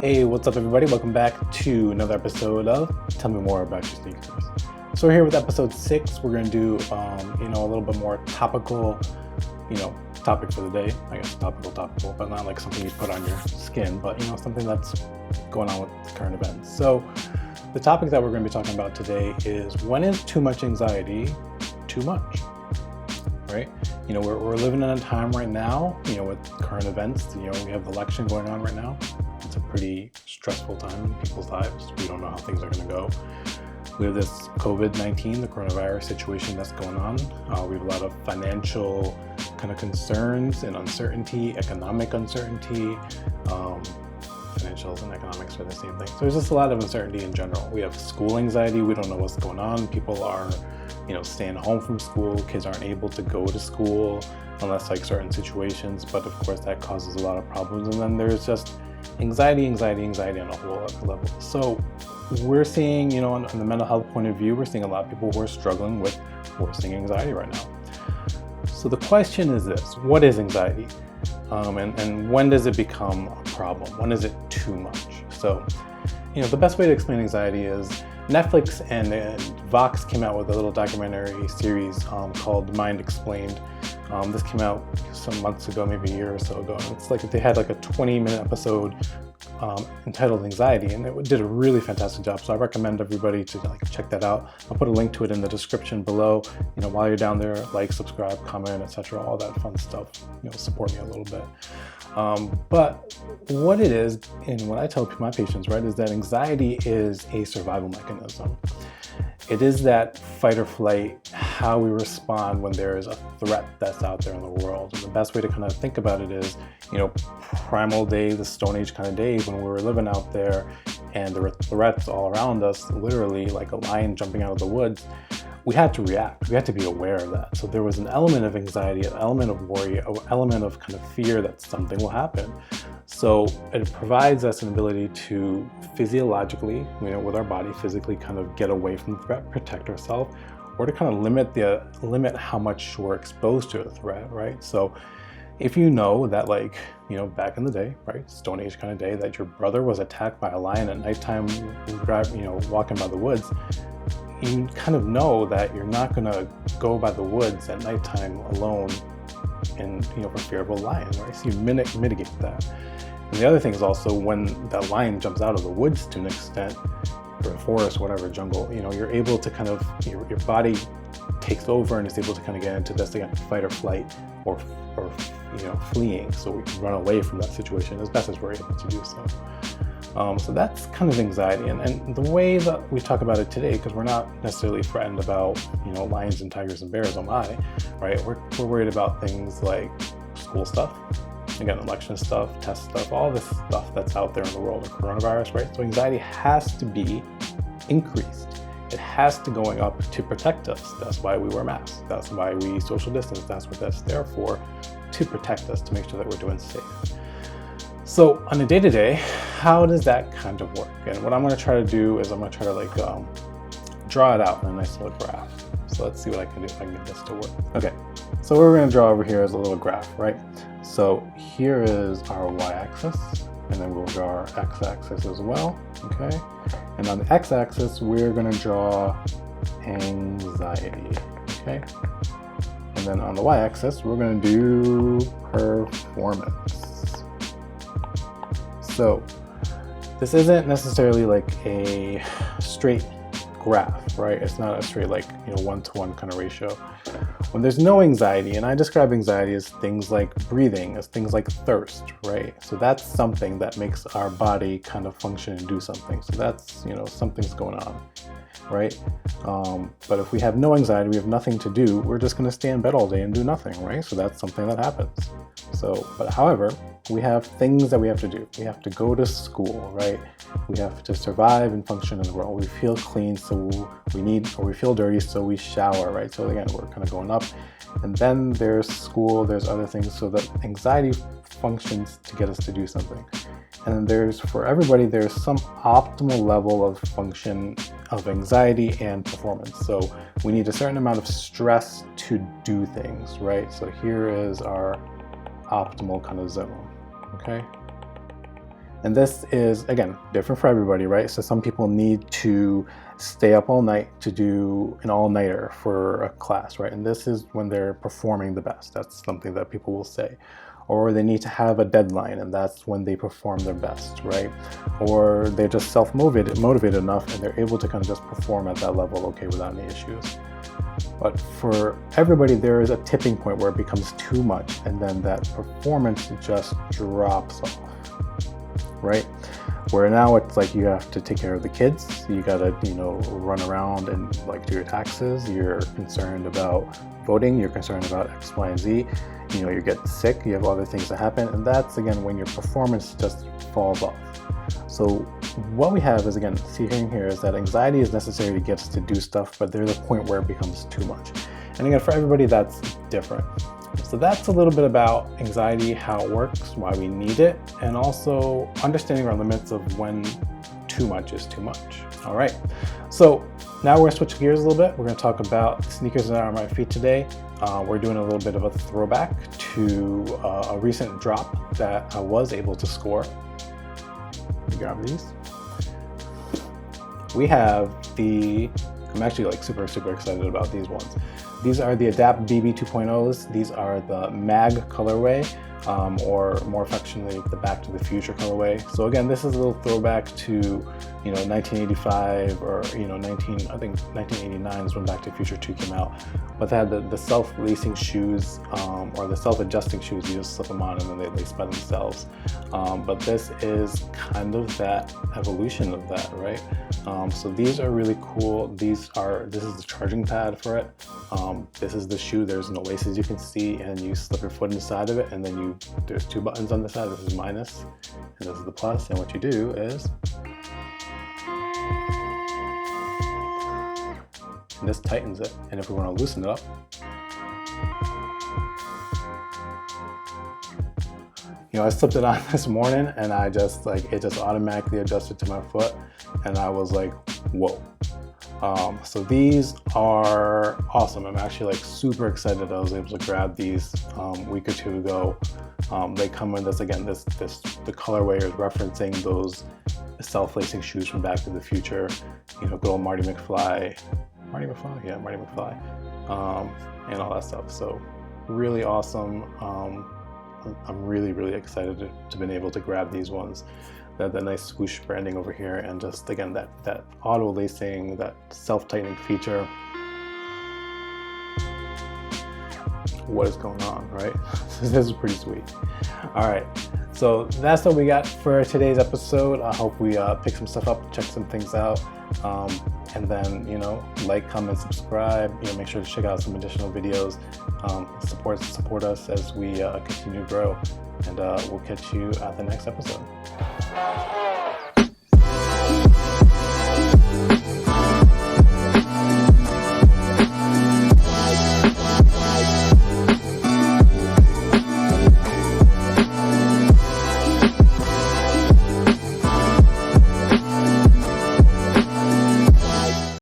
Hey, what's up everybody? Welcome back to another episode of Tell Me More About Your Sneakers. So we're here with episode 6. We're going to do, a little bit more topical, topic for the day. I guess topical, but not like something you put on your skin, but, something that's going on with current events. So the topic that we're going to be talking about today is, when is too much anxiety too much? Right? We're living in a time right now, with current events. We have the election going on right now. It's a pretty stressful time in people's lives. We don't know how things are going to go. We have this COVID-19, the coronavirus situation that's going on. We have a lot of financial kind of concerns and uncertainty, economic uncertainty. Financials and economics are the same thing. So there's just a lot of uncertainty in general. We have school anxiety. We don't know what's going on. People are, staying home from school. Kids aren't able to go to school unless like certain situations. But of course that causes a lot of problems. And then there's just anxiety on a whole other level. So we're seeing, on the mental health point of view, we're seeing a lot of people who are struggling with worsening anxiety right now. So the question is this: what is anxiety? And when does it become a problem? When is it too much? So, the best way to explain anxiety is Netflix and Vox came out with a little documentary series called Mind Explained. This came out some months ago, maybe a year or so ago. And it's like they had like a 20-minute episode entitled Anxiety, and it did a really fantastic job. So I recommend everybody to check that out. I'll put a link to it in the description below. While you're down there, subscribe, comment, etc., all that fun stuff. Support me a little bit. But what it is, and what I tell my patients, right, is that anxiety is a survival mechanism. It is that fight or flight, how we respond when there is a threat that's out there in the world. And the best way to kind of think about it is, primal day, the Stone Age kind of days when we were living out there and there were threats all around us, literally like a lion jumping out of the woods. We had to react. We had to be aware of that. So there was an element of anxiety, an element of worry, an element of kind of fear that something will happen. So it provides us an ability to physiologically, with our body, physically kind of get away from the threat, protect ourselves, or to kind of limit how much we're exposed to a threat, right? So if you know that, back in the day, right, Stone Age kind of day, that your brother was attacked by a lion at nighttime, walking by the woods, you kind of know that you're not going to go by the woods at nighttime alone and, for fear of a lion, right? So you mitigate that. And the other thing is also, when that lion jumps out of the woods to an extent, or forest, whatever, jungle, you're able to kind of, your body takes over and is able to kind of get into this, again, fight or flight, or fleeing. So we can run away from that situation as best as we're able to do so. So that's kind of anxiety. And the way that we talk about it today, because we're not necessarily threatened about, lions and tigers and bears, oh my, right? We're worried about things like school stuff, again, election stuff, test stuff, all this stuff that's out there in the world of coronavirus, right? So anxiety has to be increased. It has to going up to protect us. That's why we wear masks. That's why we social distance. That's what that's there for, to protect us, to make sure that we're doing safe. So on a day-to-day, how does that kind of work? And what I'm going to try to do is I'm going to try to draw it out in a nice little graph. So let's see what I can do if I can get this to work. Okay, so what we're going to draw over here is a little graph, right? So here is our y-axis, and then we'll draw our x-axis as well, okay? And on the x-axis, we're going to draw anxiety, okay? And then on the y-axis, we're going to do performance. So this isn't necessarily like a straight graph, right? It's not a straight one-to-one kind of ratio. When there's no anxiety, and I describe anxiety as things like breathing, as things like thirst, right? So that's something that makes our body kind of function and do something. So that's, something's going on, right? But if we have no anxiety, we have nothing to do, we're just going to stay in bed all day and do nothing, right? So that's something that happens. But however, we have things that we have to do. We have to go to school, right? We have to survive and function in the world. We feel clean, so we feel dirty, so we shower, right? So again, we're kind of going up. And then there's school, there's other things, so that anxiety functions to get us to do something. And for everybody, there's some optimal level of function of anxiety and performance. So we need a certain amount of stress to do things, right? So here is our optimal kind of zone, okay? And this is, again, different for everybody, right? So some people need to stay up all night to do an all-nighter for a class, right? And this is when they're performing the best. That's something that people will say. Or they need to have a deadline, and that's when they perform their best, right? Or they're just self-motivated enough and they're able to kind of just perform at that level, okay, without any issues. But for everybody, there is a tipping point where it becomes too much, and then that performance just drops off, right? Where now it's like you have to take care of the kids, you gotta, run around and like do your taxes, you're concerned about voting, you're concerned about X, Y, and Z, you get sick, you have other things that happen, and that's again when your performance just falls off. So what we have is, again, seeing here is that anxiety is necessary to get us to do stuff, but there's a point where it becomes too much. And again, for everybody, that's different. So that's a little bit about anxiety, how it works, why we need it, and also understanding our limits of when too much is too much. All right, so now we're gonna switch gears a little bit. We're gonna talk about sneakers that are on my feet today. We're doing a little bit of a throwback to a recent drop that I was able to score. Let me grab these. We have I'm actually like super excited about these ones. These are the Adapt BB 2.0s. These are the MAG colorway, or more affectionately, the Back to the Future colorway. So again, this is a little throwback to, 1985 or, I think 1989 is when Back to the Future 2 came out. But they had the self-lacing shoes, or the self-adjusting shoes. You just slip them on and then they lace by themselves. But this is kind of that evolution of that, right? So these are really cool. This is the charging pad for it. This is the shoe. There's no laces you can see, and you slip your foot inside of it, and then there's two buttons on the side. This is minus, and this is the plus. And what you do is, and this tightens it. And if we want to loosen it up, I slipped it on this morning, and it just automatically adjusted to my foot, and I was like, whoa. So these are awesome. I'm actually super excited that I was able to grab these a week or two ago. They come in this, again, the colorway is referencing those self-lacing shoes from Back to the Future, good old Marty McFly, and all that stuff. So really awesome. I'm really excited to have been able to grab these ones. That nice swoosh branding over here, and just again that auto lacing, that self-tightening feature. What is going on, right? This is pretty sweet. All right, so that's what we got for today's episode. I hope we pick some stuff up, check some things out, and then like, comment, subscribe. Make sure to check out some additional videos. Support us as we continue to grow, and we'll catch you at the next episode.